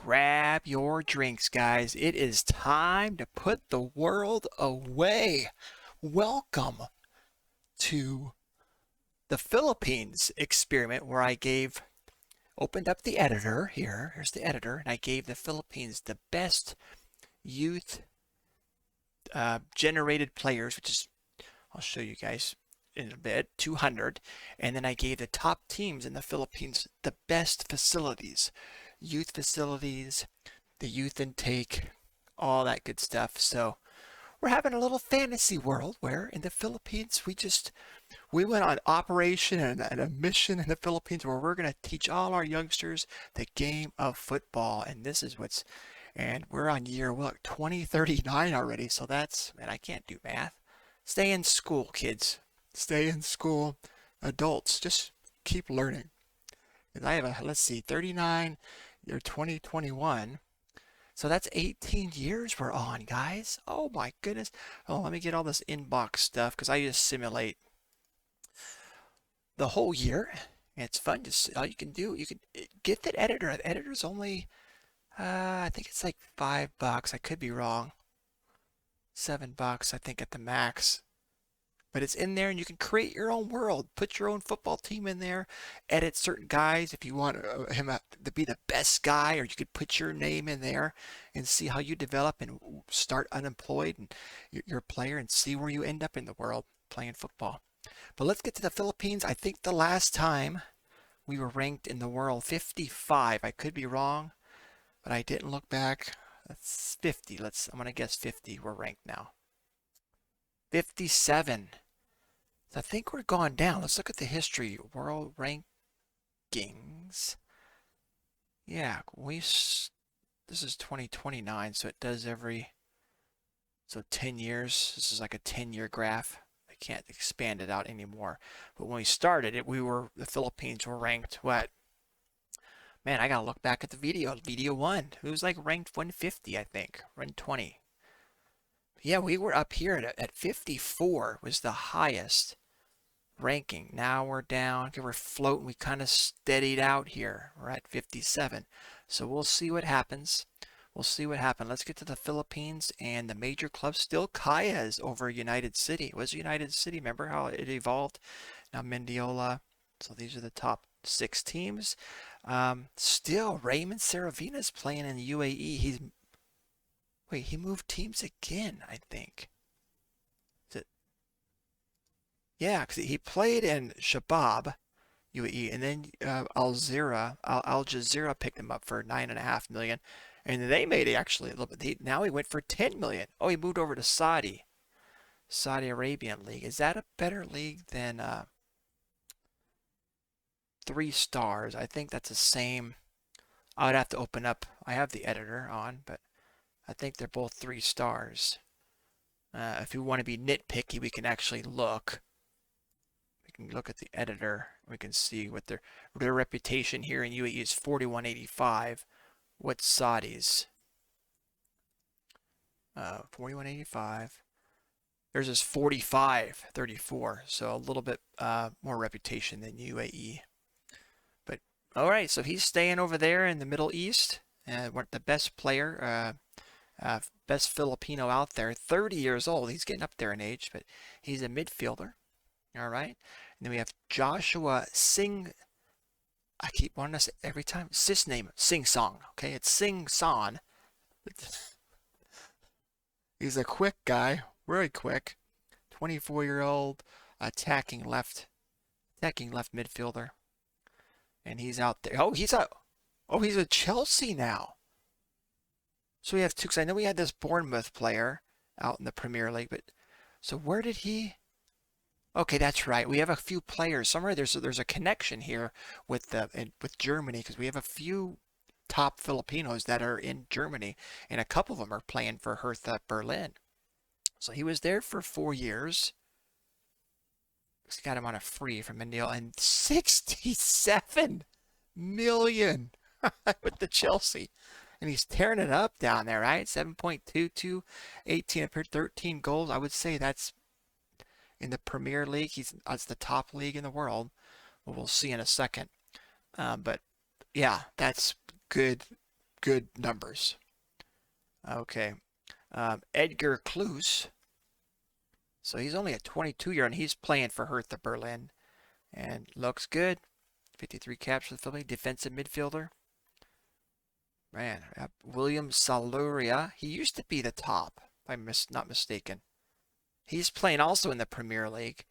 grab your drinks, guys. It is time to put the world away. Welcome to the Philippines experiment where I opened up the editor here. Here's the editor, and I gave the Philippines the best youth generated players, which is, I'll show you guys in a bit, 200. And then I gave the top teams in the Philippines the best facilities, youth facilities, the youth intake, all that good stuff. So we're having a little fantasy world where in the Philippines we went on operation and a mission in the Philippines where we're going to teach all our youngsters the game of football. And we're on year, what, 2039 already. So man, I can't do math. Stay in school, kids. Stay in school. Adults, just keep learning. And I have let's see, 39, year 2021. So that's 18 years we're on, guys. Oh my goodness. Oh, let me get all this inbox stuff because I just simulate the whole year. And it's fun. Just all you can do, you can get that editor. The editor's only, I think it's like $5. I could be wrong. $7, I think, at the max. But it's in there and you can create your own world. Put your own football team in there. Edit certain guys if you want him to be the best guy, or you could put your name in there and see how you develop and start unemployed and you're a player and see where you end up in the world playing football. But let's get to the Philippines. I think the last time we were ranked in the world 55. I could be wrong, but I didn't look back. That's 50. I'm going to guess 50 we're ranked now. 57. I think we're going down. Let's look at the history. World rankings. Yeah, this is 2029, so it does so 10 years. This is like a 10-year graph. I can't expand it out anymore. But when we started it, the Philippines were ranked what? Man, I gotta look back at the video one. It was like ranked 150, I think, 120. Yeah, we were up here at 54 was the highest ranking. Now we're down. Okay, we're floating. We kind of steadied out here. We're at 57. So we'll see what happens. We'll see what happens. Let's get to the Philippines and the major clubs. Still Kaya's over United City. It was United City. Remember how it evolved? Now Mendiola. So these are the top 6 teams. Still Raymond Saravina's playing in the UAE. He moved teams again, I think. Yeah, because he played in Shabab, UAE, and then Al Jazeera picked him up for $9.5 million, and they made it actually a little bit. Now he went for $10 million. Oh, he moved over to Saudi Arabian League. Is that a better league than 3 stars? I think that's the same. I would have to open up. I have the editor on, but I think they're both 3 stars. If you want to be nitpicky, we can actually look. We can look at the editor. We can see what their reputation here in UAE is 4185. What's Saudi's? 4185. Theirs is 4534. So a little bit more reputation than UAE. But all right, so he's staying over there in the Middle East. The best player, best Filipino out there, 30 years old. He's getting up there in age, but he's a midfielder. All right. And then we have Joshua Sing. I keep wanting to say every time. It's this name, Sing Song. Okay, it's Sing Son. He's a quick guy, very quick. 24-year-old attacking left midfielder. And he's out there. He's a Chelsea now. So we have 2, because I know we had this Bournemouth player out in the Premier League, but so where did he? Okay, that's right. We have a few players somewhere. There's a connection here with Germany, because we have a few top Filipinos that are in Germany, and a couple of them are playing for Hertha Berlin. So he was there for 4 years. He got him on a free from Mendiola, and 67 million with the Chelsea. And he's tearing it up down there, right? 7.22, 18 appeared, 13 goals. I would say that's in the Premier League. That's the top league in the world. We'll see in a second. But yeah, that's good good numbers. Okay. Edgar Kloos. So he's only a 22-year-old, and he's playing for Hertha Berlin. And looks good. 53 caps for the Philly. Defensive midfielder. Man, William Saluria. He used to be the top, if I'm not mistaken. He's playing also in the Premier League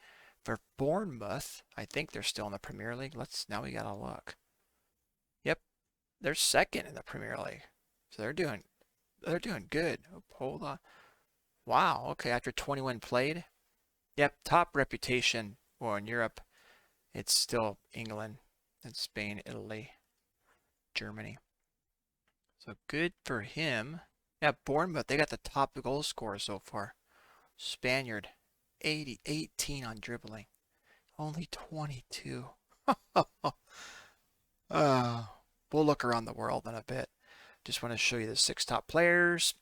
for Bournemouth. I think they're still in the Premier League. Now we gotta look. Yep, they're second in the Premier League. So they're doing good. Oh, hold on. Wow, okay, after 21 played. Yep, top reputation. Well, in Europe, it's still England and Spain, Italy, Germany. So good for him. Yeah, Bournemouth, they got the top goal scorer so far. Spaniard, 18 on dribbling. Only 22. We'll look around the world in a bit. Just want to show you the 6 top players.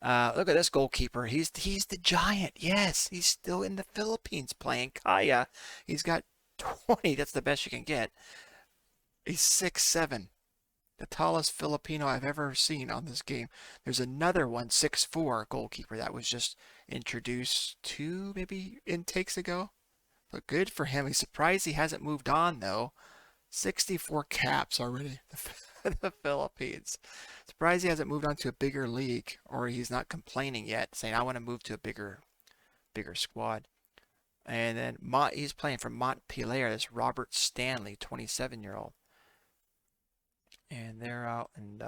Look at this goalkeeper. He's the giant. Yes, he's still in the Philippines playing. Kaya. He's got 20. That's the best you can get. He's 6'7". The tallest Filipino I've ever seen on this game. There's another one, 6'4", goalkeeper that was just introduced 2 maybe intakes ago. But good for him. He's surprised he hasn't moved on though. 64 caps already. The Philippines. Surprised he hasn't moved on to a bigger league, or he's not complaining yet, saying I want to move to a bigger squad. And then he's playing for Montpellier. This Robert Stanley, 27-year-old. And they're out in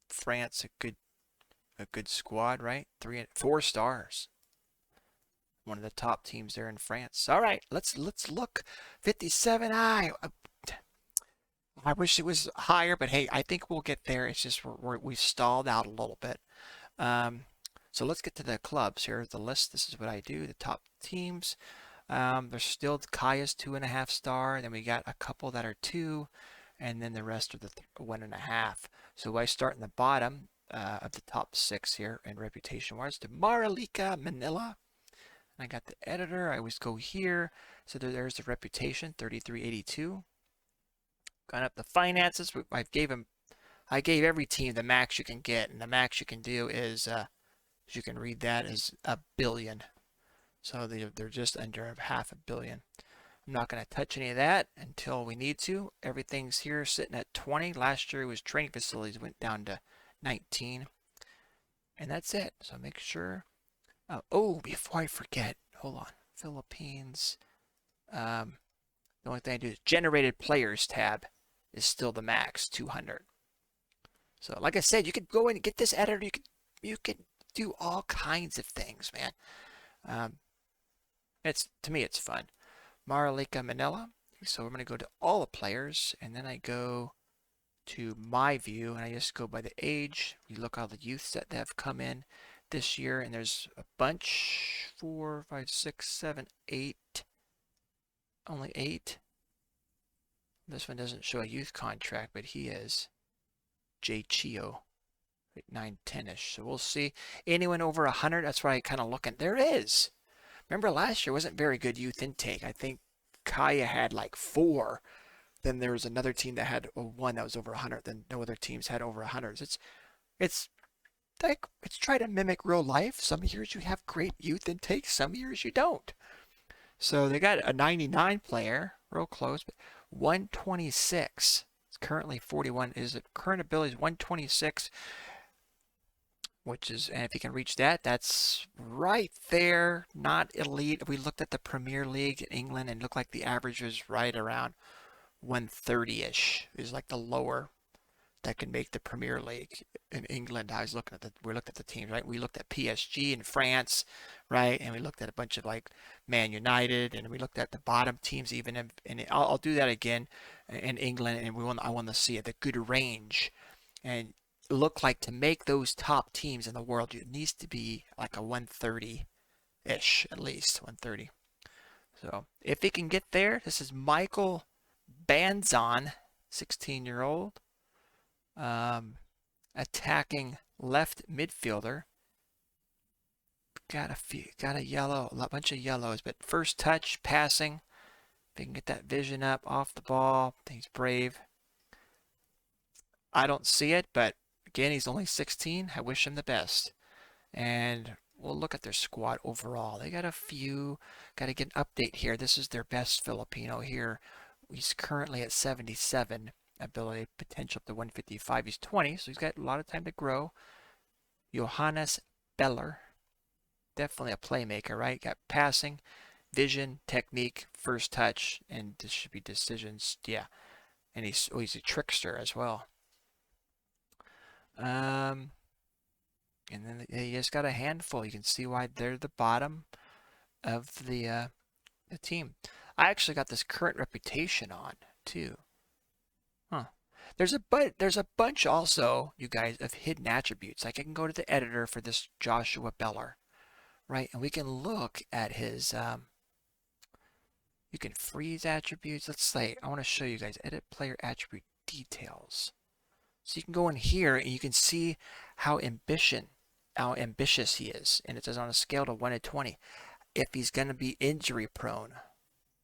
France, a good squad, right? 4 stars. One of the top teams there in France. All right, let's look. 57. I wish it was higher, but hey, I think we'll get there. It's just we've stalled out a little bit. So let's get to the clubs. Here's the list. This is what I do. The top teams. There's still Kaya's 2.5 star. Then we got a couple that are 2, and then the rest are the 1.5. So I start in the bottom of the top 6 here in reputation-wise to Maralika Manila. And I got the editor. I always go here. So there's the reputation, 3382. Gone up the finances. I gave every team the max you can get, and the max you can do is, as you can read that, is $1 billion. So they're just under $500 million. I'm not going to touch any of that until we need to. Everything's here sitting at 20. Last year it was training facilities, went down to 19. And that's it. So make sure. Before I forget, hold on. Philippines. The only thing I do is generated players tab is still the max, 200. So like I said, you could go in and get this editor. You could do all kinds of things, man. To me it's fun. Maralika Manila. So I'm going to go to all the players, and then I go to my view, and I just go by the age. We look at all the youths that have come in this year, and there's a bunch. 4, 5, 6, 7, 8. Only 8. This one doesn't show a youth contract, but he is. Jay Chio, 9, 10-ish. So we'll see. Anyone over 100, that's why I kind of looking. There is. Remember last year wasn't very good youth intake. I think Kaya had like 4. Then there was another team that had 1 that was over 100. Then no other teams had over 100. It's try to mimic real life. Some years you have great youth intake. Some years you don't. So they got a 99 player, real close, but 126. It's currently 41. Current ability is 126, which is, and if you can reach that, that's right there. Not elite. We looked at the Premier League in England and looked like the average was right around 130-ish. Is like the lower that can make the Premier League in England. We looked at the teams, right? We looked at PSG in France, right? And we looked at a bunch of like Man United, and we looked at the bottom teams even. And I'll do that again in England, and I want to see the good range. And look like to make those top teams in the world, it needs to be like a 130-ish, at least 130. So if he can get there, this is Michael Banzon, 16-year-old. Attacking left midfielder. Got a bunch of yellows, but first touch, passing. If he can get that vision up off the ball, he's brave. I don't see it, but Again, he's only 16. I wish him the best. And we'll look at their squad overall. They got a few. Got to get an update here. This is their best Filipino here. He's currently at 77 ability, potential up to 155. He's 20, so he's got a lot of time to grow. Johannes Beller, definitely a playmaker, right? Got passing, vision, technique, first touch, and this should be decisions. Yeah, and he's a trickster as well. And then he just got a handful. You can see why they're the bottom of the team. I actually got this current reputation on too. Huh. There's a bunch also, you guys, of hidden attributes. Like I can go to the editor for this Joshua Beller, right? And we can look at his you can freeze attributes. Let's say I want to show you guys edit player attribute details. So you can go in here and you can see how ambitious he is. And it says on a scale to 1 to 20 if he's going to be injury prone.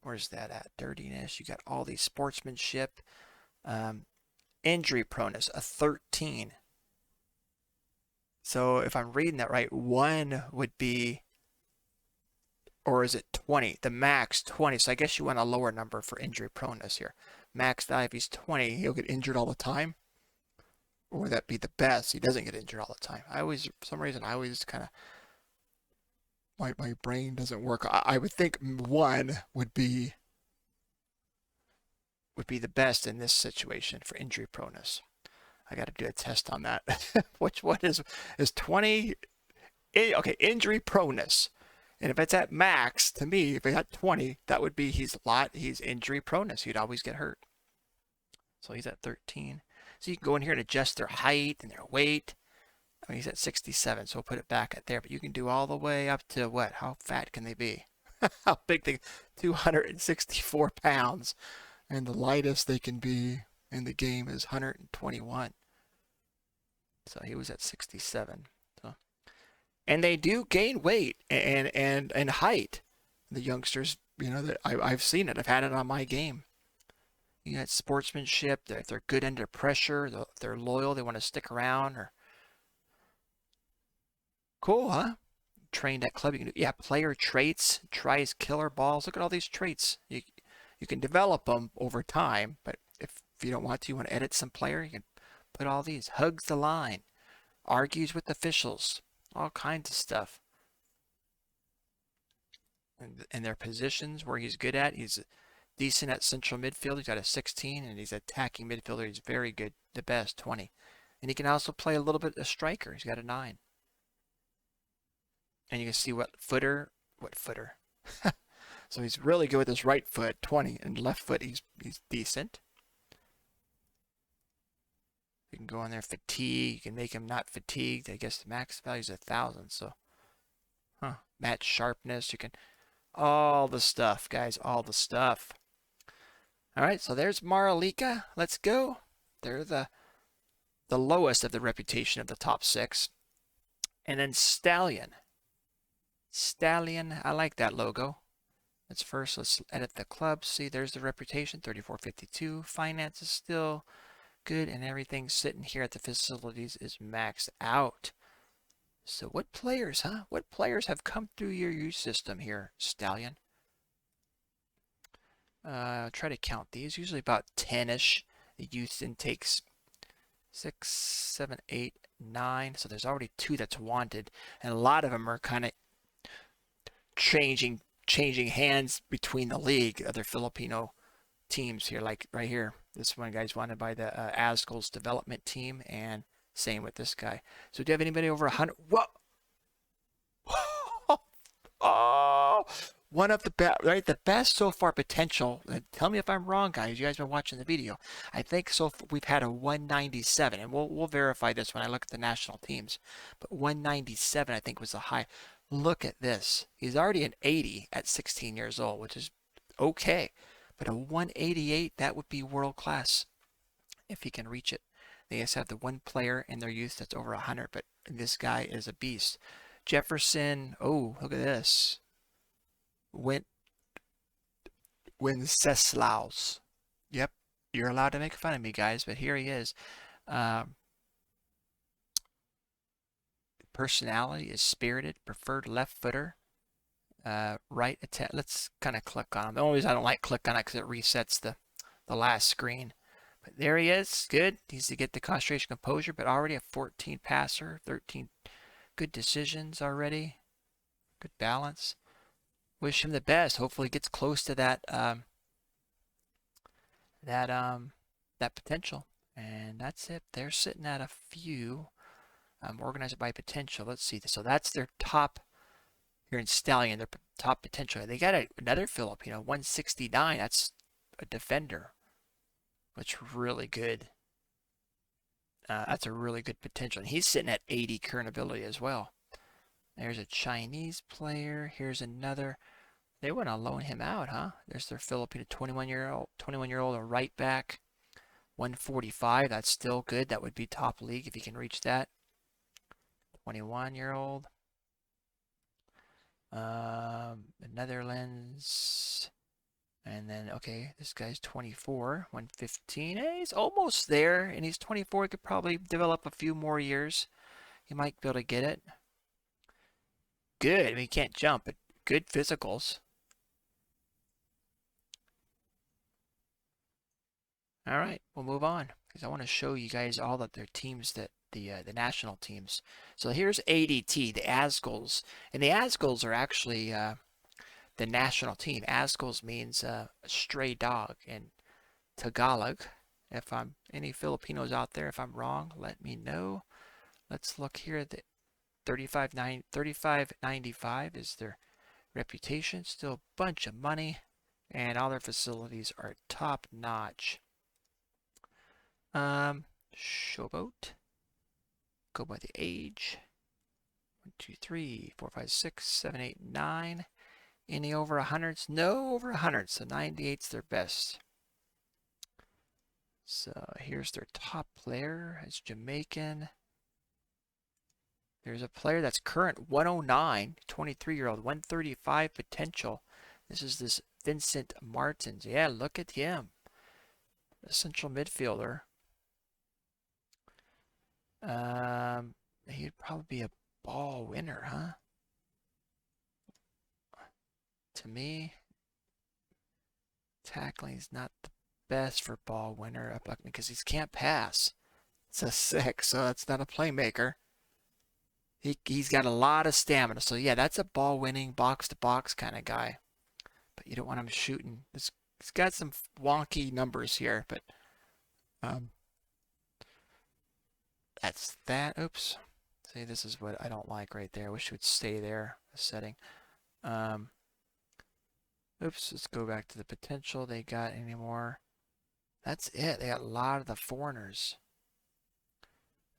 Where's that at? Dirtiness. You got all these sportsmanship. Injury proneness, a 13. So if I'm reading that right, 1 would be, or is it 20? The max 20. So I guess you want a lower number for injury proneness here. Max value, if he's 20, he'll get injured all the time. Or would that be the best? He doesn't get injured all the time. For some reason, I always kind of, my brain doesn't work. I would think 1 would be the best in this situation for injury proneness. I got to do a test on that. Which one is 20? Okay, injury proneness. And if it's at max, to me, if it had 20, that would be he's injury proneness. He'd always get hurt. So he's at 13. So you can go in here and adjust their height and their weight. I mean, he's at 67, so we'll put it back at there. But you can do all the way up to what? How fat can they be? How big they? 264 pounds. And the lightest they can be in the game is 121. So he was at 67. So, and they do gain weight and height. The youngsters, you know, that I've seen it. I've had it on my game. You got sportsmanship. They're good under pressure. They're loyal. They want to stick around. Or cool, huh? Trained at club. You can do, yeah, player traits. Tries killer balls. Look at all these traits. You can develop them over time, but if you don't want to, you want to edit some player, you can put all these. Hugs the line, argues with officials, all kinds of stuff. And their positions where he's good at, he's decent at central midfield. He's got a 16, and he's attacking midfielder. He's very good, the best, 20. And he can also play a little bit of striker. He's got a 9. And you can see what footer. So he's really good with his right foot, 20, and left foot he's decent. You can go on there, fatigue. You can make him not fatigued. I guess the max value is 1,000. So, match sharpness. You can all the stuff, guys, all the stuff. All right, so there's Maralika. Let's go. They're the lowest of the reputation of the top 6, and then Stallion. I like that logo. Let's edit the club. See, there's the reputation, 3452. Finance is still good, and everything sitting here at the facilities is maxed out. So what players, huh? What players have come through your youth system here, Stallion? Try to count these. Usually about 10-ish. The youth intakes 6, 7, 8, 9. So there's already 2 that's wanted, and a lot of them are kind of changing hands between the league, other Filipino teams here, like right here. This one guy's wanted by the Ascol's development team, and same with this guy. So do you have anybody over 100? Whoa! Oh, one of the best, right? The best so far potential. Tell me if I'm wrong, guys. You guys been watching the video. I think so far we've had a 197, and we'll verify this when I look at the national teams. But 197, I think, was the high. Look at this. He's already an 80 at 16 years old, which is okay. But a 188, that would be world class if he can reach it. They just have the one player in their youth that's over 100, but this guy is a beast. Jefferson, oh, look at this. Wenceslaus. Yep, you're allowed to make fun of me, guys, but here he is. personality is spirited, preferred left footer, right attack. Let's kind of click on him. The only reason I don't like click on it because it resets the last screen. But there he is. Good. Needs to get the concentration, composure, but already a 14 passer, 13 good decisions already. Good balance. Wish him the best. Hopefully, he gets close to that potential. And that's it. They're sitting at a few. Organized by potential. Let's see. So that's their top here in Stallion. Their top potential. They got another Filipino, 169. That's a defender. That's really good. That's a really good potential. And he's sitting at 80 current ability as well. There's a Chinese player. Here's another. They want to loan him out, huh? There's their Filipino 21-year-old, a right back, 145. That's still good. That would be top league if he can reach that. 21-year-old. The Netherlands. And then, okay, this guy's 24, 115. Hey, he's almost there, and he's 24. He could probably develop a few more years. He might be able to get it. Good. I mean, he can't jump, but good physicals. All right, we'll move on because I want to show you guys all of their teams, that the national teams. So here's ADT, the Asgols, and the Asgols are actually the national team. Asgols means a stray dog in Tagalog. If I'm any Filipinos out there, if I'm wrong, let me know. Let's look here. The 35.95 is their reputation. Still a bunch of money, and all their facilities are top notch. Showboat. Go by the age. 1, 2, 3, 4, 5, 6, 7, 8, 9. Any over 100s? No over 100s. So 98's their best. So here's their top player. It's Jamaican. There's a player that's current 109, 23-year-old, 135 potential. This is this Vincent Martins. Yeah, look at him. A central midfielder. He'd probably be a ball winner, huh? To me, tackling is not the best for ball winner because he can't pass. It's a 6, so that's not a playmaker. He's got a lot of stamina, so yeah, that's a ball winning box to box kind of guy. But you don't want him shooting. He's got some wonky numbers here, but that's that. Oops. See, this is what I don't like right there. I wish it would stay there, the setting. Oops, let's go back to the potential. They got any more? That's it. They got a lot of the foreigners.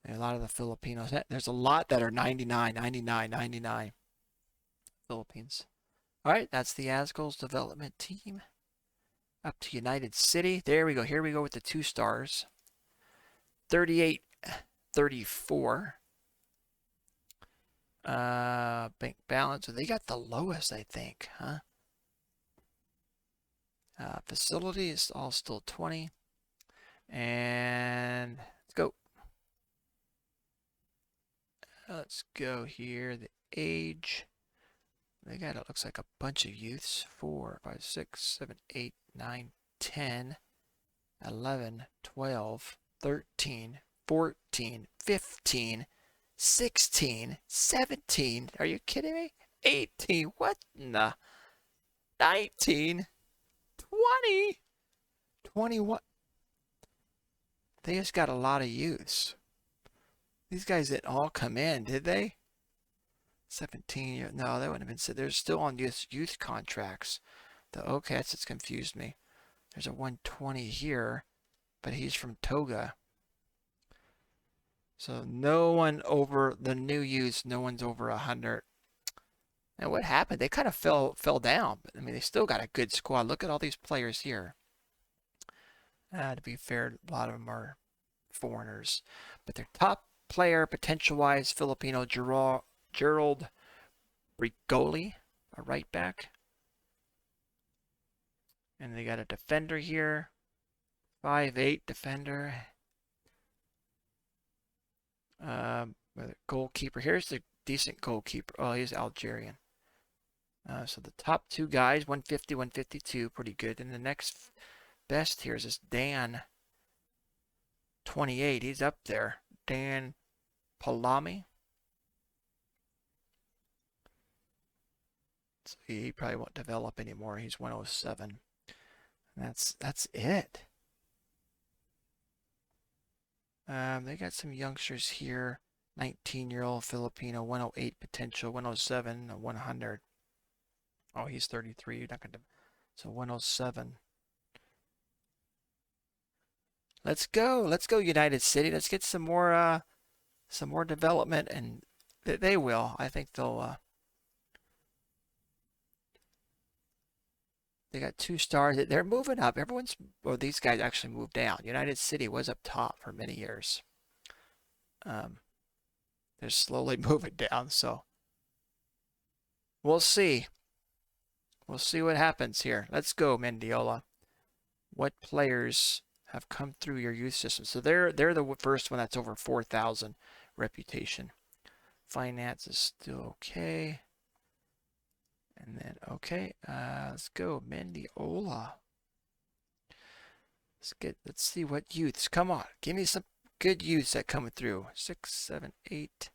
A lot of the Filipinos. There's a lot that are 99, 99, 99. Philippines. All right, that's the Asgols development team. Up to United City. There we go. Here we go with the 2 stars. 38, 34. Bank balance. So they got the lowest, I think, huh? Facility is all still 20. And let's go. Let's go here. The age. They got, it looks like a bunch of youths. 4, 5, 6, 7, 8, 9, 10, 11, 12, 13, 14, 15, 16, 17. Are you kidding me? 18. What in the? 19, 20, 21. They just got a lot of youths. These guys didn't all come in, did they? 17. No, they wouldn't have been said. They're still on youth contracts. Okay, that's what's confused me. There's a 120 here, but he's from Toga. So no one over the new youths. No one's over 100. And what happened? They kind of fell down. I mean, they still got a good squad. Look at all these players here. To be fair, a lot of them are foreigners, but their top player, potential-wise, Filipino Gerald Brigoli, a right back. And they got a defender here, 5'8" defender. Goalkeeper. Here's the decent goalkeeper. Oh, he's Algerian. So the top two guys, 150, 152, pretty good. And the next best here is this Dan, 28. He's up there. Dan Palami. So he probably won't develop anymore. He's 107. And that's it. They got some youngsters here. 19-year-old Filipino, 108 potential, 107, 100. Oh, he's 33. You're not gonna. So 107. Let's go. Let's go, United City. Let's get some more development, and they will. I think they'll. They got 2 stars. They're moving up. Well, these guys actually moved down. United City was up top for many years. They're slowly moving down, so we'll see. We'll see what happens here. Let's go, Mendiola. What players have come through your youth system? So they're the first one that's over 4,000 reputation. Finance is still okay. And then, okay, let's go, Mendiola. Let's see what youths. Come on, give me some good youths that come through. 6, 7, 8.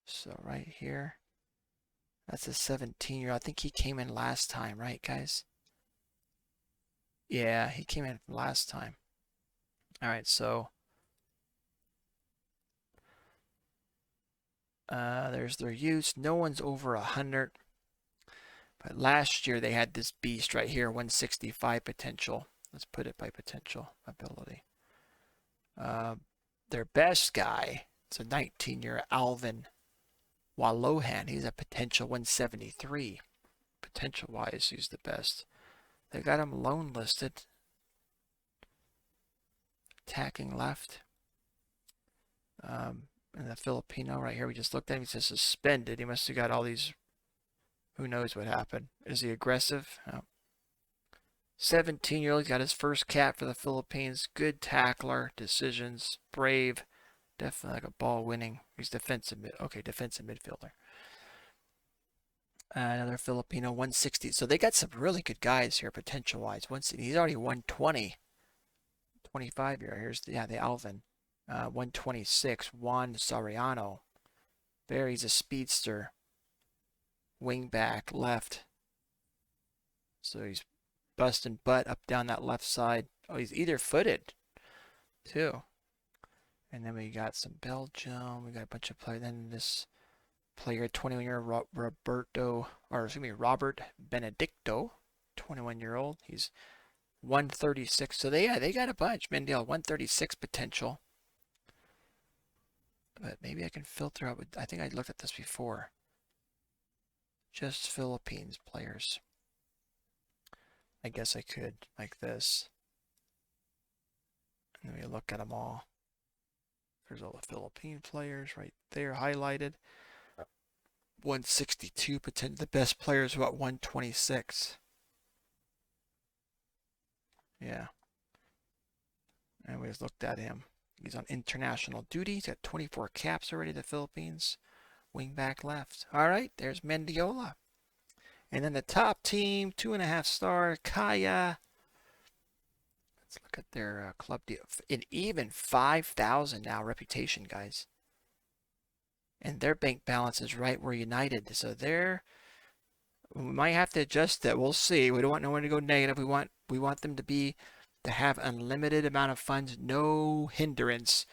So right here, that's a 17-year-old. I think he came in last time, right, guys? Yeah, he came in last time. All right, so there's their youths. No one's over 100. But last year they had this beast right here, 165 potential. Let's put it by potential ability. Their best guy, it's a 19-year Alvin Walohan. He's a potential 173. Potential-wise, he's the best. They got him loan listed. Attacking left. And the Filipino right here, we just looked at him. He says suspended. He must have got all these. Who knows what happened? Is he aggressive? No. 17-year-old, he's got his first cap for the Philippines. Good tackler, decisions, brave, definitely like a ball winning. He's defensive midfielder. Another Filipino, 160. So they got some really good guys here, potential wise. He's already 120. 25-year. Here's the Alvin. 126. Juan Soriano. He's a speedster. Wing back left. So he's busting butt up down that left side. Oh, he's either footed too. And then we got some Belgium. We got a bunch of players. Then this player, 21-year Robert Benedicto, 21-year-old. He's 136. So they got a bunch. Mendel, 136 potential. But maybe I can filter out. I think I looked at this before. Just Philippines players. I guess I could like this. And then we look at them all. There's all the Philippine players right there highlighted. 162 potential. The best players about 126. Yeah. And we just looked at him. He's on international duty. He's got 24 caps already, the Philippines. Wing back left. All right, there's Mendiola. And then the top team, 2.5-star, Kaya. Let's look at their club deal. An even 5,000 now reputation, guys. And their bank balance is right where United. So we might have to adjust that. We'll see. We don't want no one to go negative. We want them to have unlimited amount of funds, no hindrance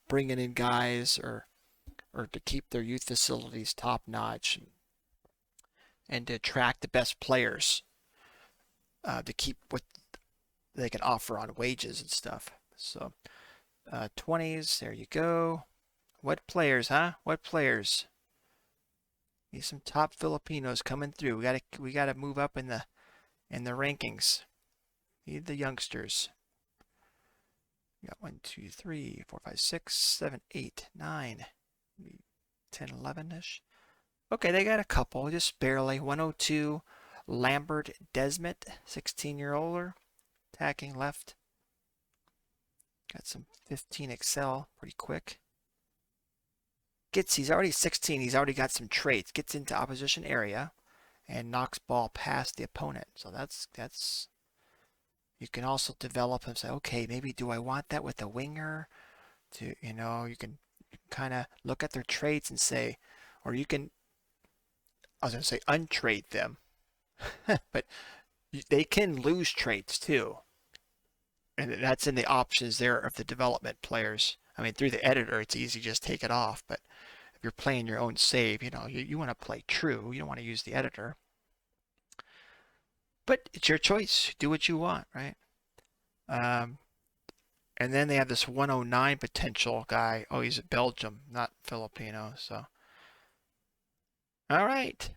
bringing in guys or to keep their youth facilities top notch and to attract the best players to keep what they can offer on wages and stuff. So 20s, there you go. What players, huh? What players? Need some top Filipinos coming through. We gotta move up in the rankings. Need the youngsters. We got 1, 2, 3, 4, 5, 6, 7, 8, 9, 10, 11-ish. Okay, they got a couple, just barely. 102, Lambert Desmet, 16-year-older. attacking left. Got some 15 excel, pretty quick. He's already 16. He's already got some traits. Gets into opposition area and knocks ball past the opponent. So that's. You can also develop and say, okay, maybe do I want that with a winger? You can kind of look at their traits and say, or you can, I was going to say untrade them, but they can lose traits too. And that's in the options there of the development players. I mean, through the editor, it's easy to just take it off. But if you're playing your own save, you want to play true. You don't want to use the editor. But it's your choice. Do what you want, right? And then they have this 109 potential guy. Oh, he's Belgium, not Filipino. So, all right.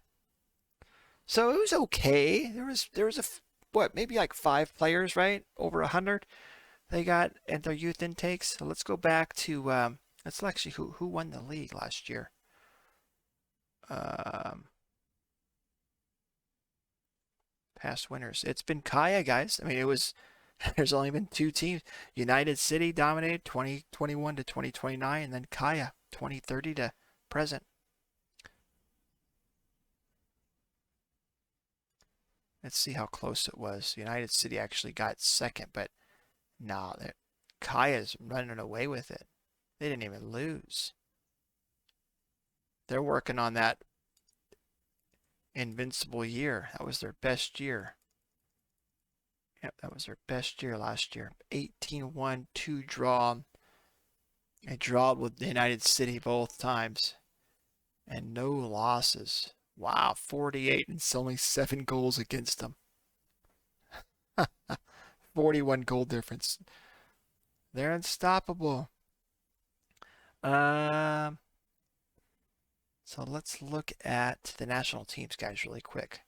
So it was okay. There was maybe like 5 players, right? Over 100 they got at their youth intakes. So let's go back to let's actually who won the league last year. Past winners. It's been Kaya, guys. I mean, it was there's only been 2 teams. United City dominated 2021 to 2029, and then Kaya 2030 to present. Let's see how close it was. United City actually got second, but no, Kaya's running away with it. They didn't even lose. They're working on that invincible year. That was their best year. Yep, that was their best year last year. 18-1, 2 draw. They drawed with the United City both times. And no losses. Wow, 48 and only 7 goals against them. 41 goal difference. They're unstoppable. So let's look at the national teams, guys, really quick.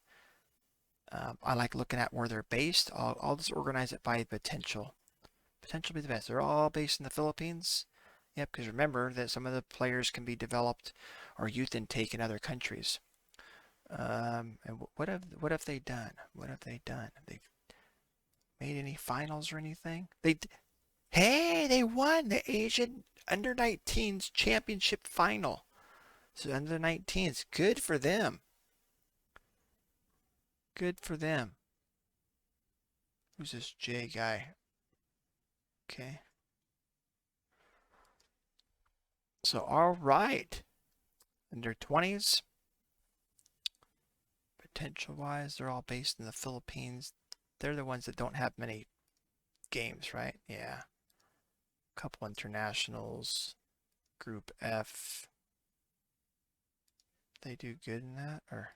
I like looking at where they're based. I'll just organize it by potential. Potential be the best. They're all based in the Philippines. Yep, because remember that some of the players can be developed or youth intake in other countries. And what have they done? What have they done? Have they made any finals or anything? Hey, they won the Asian Under 19s championship final. So Under 19s, good for them. Good for them. Who's this J guy? Okay. So all right. Under 20s. Potential wise, they're all based in the Philippines. They're the ones that don't have many games, right? Yeah. A couple internationals. Group F. They do good in that? Or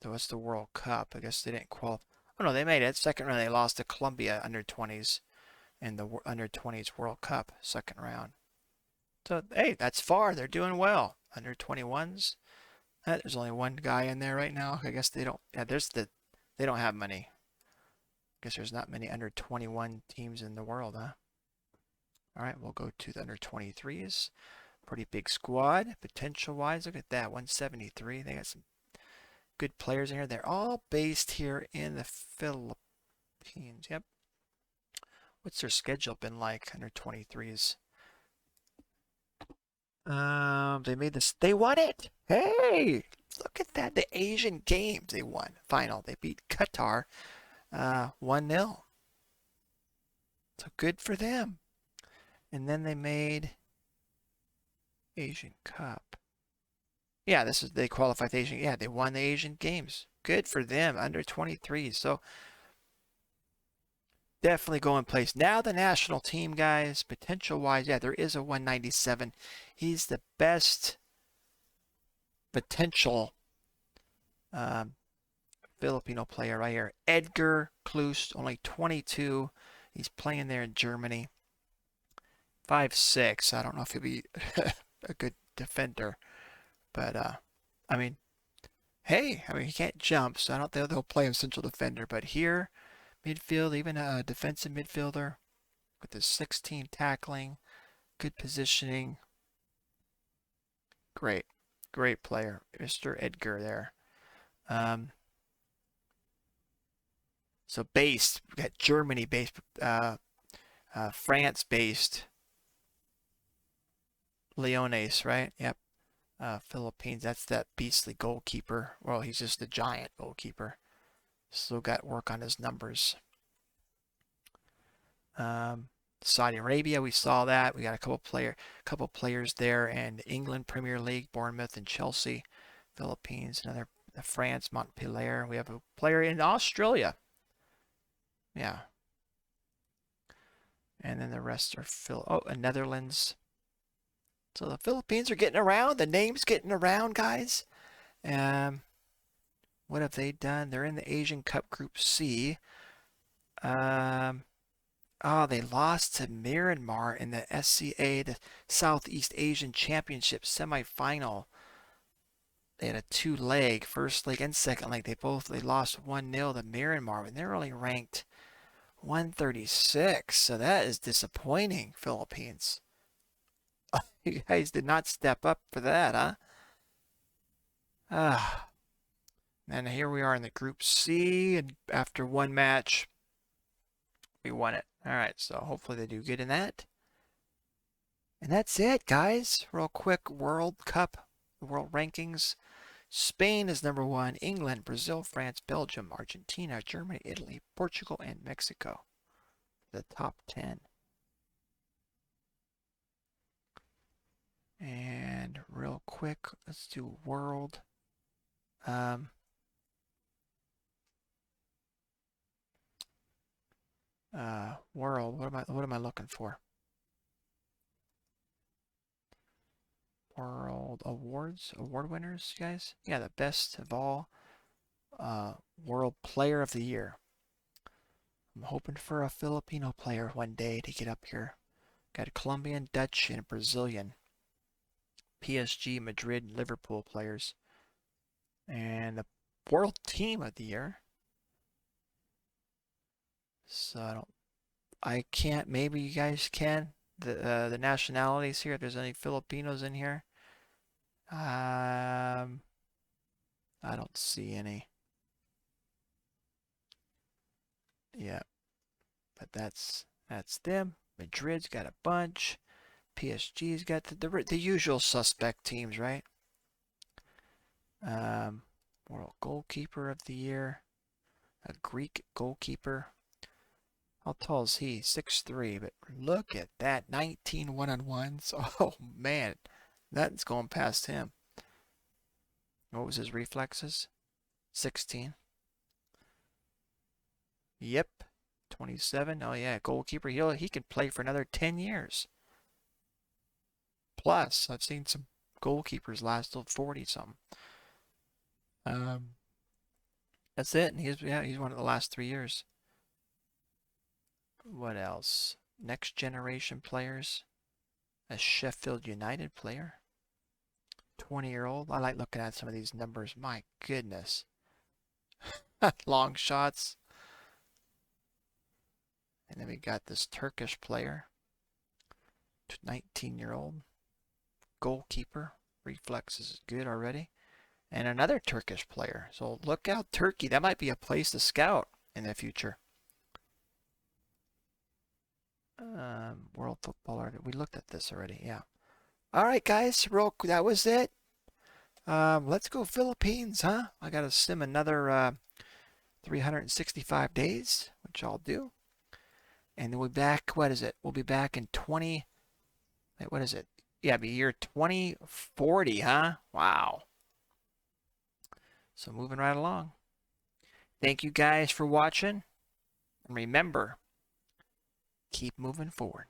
what's the World Cup? I guess they didn't qualify. Oh no, they made it. Second round, they lost to Colombia under 20s in the under 20s World Cup, second round. So, hey, that's far. They're doing well. Under 21s. There's only one guy in there right now. I guess they don't. Yeah, they don't have many. I guess there's not many under 21 teams in the world, huh? All right, we'll go to the under 23s. Pretty big squad, potential wise. Look at that, 173. They got some good players in here. They're all based here in the Philippines. Yep. What's their schedule been like under 23s? They made this. They won it. Hey, look at that. The Asian Games they won. Final. They beat Qatar 1-0. So good for them. And then they made Asian Cup. Yeah, they qualified the Asian. Yeah, they won the Asian Games. Good for them. Under 23. So definitely going place. Now the national team, guys, potential wise, yeah, there is a 197. He's the best potential Filipino player right here. Edgar Klus, only 22. He's playing there in Germany. 5'6". I don't know if he'll be a good defender, but I mean, hey, he can't jump, so I don't think they'll play him central defender. But here, midfield, even a defensive midfielder with his 16 tackling, good positioning. Great player, Mr. Edgar there. So based, we got Germany based, France based, Leones, right? Yep. Philippines, that's that beastly goalkeeper. Well, he's just a giant goalkeeper. Still got work on his numbers. Um, Saudi Arabia, we saw that. We got a couple players there, and England Premier League, Bournemouth and Chelsea. Philippines, another France, Montpellier. We have a player in Australia. Yeah. And then the rest are Netherlands. So the Philippines are getting around. The name's getting around, guys. Um, what have they done? They're in the Asian Cup Group C. Um, oh, they lost to Myanmar in the SCA, the Southeast Asian Championship semifinal. They had a two-leg, first leg and second leg. They lost 1-0 to Myanmar, and they're only ranked 136. So that is disappointing, Philippines. You guys did not step up for that, huh? Ah. And here we are in the Group C, and after one match, we won it. All right, so hopefully they do good in that. And that's it, guys. Real quick, World Cup, World Rankings. Spain is number 1, England, Brazil, France, Belgium, Argentina, Germany, Italy, Portugal, and Mexico. The top 10. And real quick, let's do world. World. What am I looking for? World awards, award winners, guys. Yeah, the best of all. World Player of the Year. I'm hoping for a Filipino player one day to get up here. Got a Colombian, Dutch, and Brazilian. PSG, Madrid, Liverpool players. And the World Team of the Year. So I can't. Maybe you guys can. The nationalities here. If there's any Filipinos in here. I don't see any. Yeah, but that's them. Madrid's got a bunch. PSG's got the usual suspect teams, right? World Goalkeeper of the Year. A Greek goalkeeper. How tall is he? 6'3", but look at that. 19 one-on-ones. Oh, man. That's going past him. What was his reflexes? 16. Yep. 27. Oh, yeah. Goalkeeper. He could play for another 10 years. Plus, I've seen some goalkeepers last till 40-something. That's it. And he's one of the last 3 years. What else? Next generation players. A Sheffield United player. 20-year-old. I like looking at some of these numbers. My goodness. Long shots. And then we got this Turkish player. 19-year-old. Goalkeeper. Reflexes is good already. And another Turkish player. So look out, Turkey. That might be a place to scout in the future. World footballer. We looked at this already. Yeah. All right, guys. That was it. Let's go Philippines, huh? I got to sim another 365 days, which I'll do. And then we'll be back, what is it? We'll be back in what is it? Yeah, it'll be year 2040, huh? Wow. So moving right along. Thank you guys for watching. And remember, keep moving forward.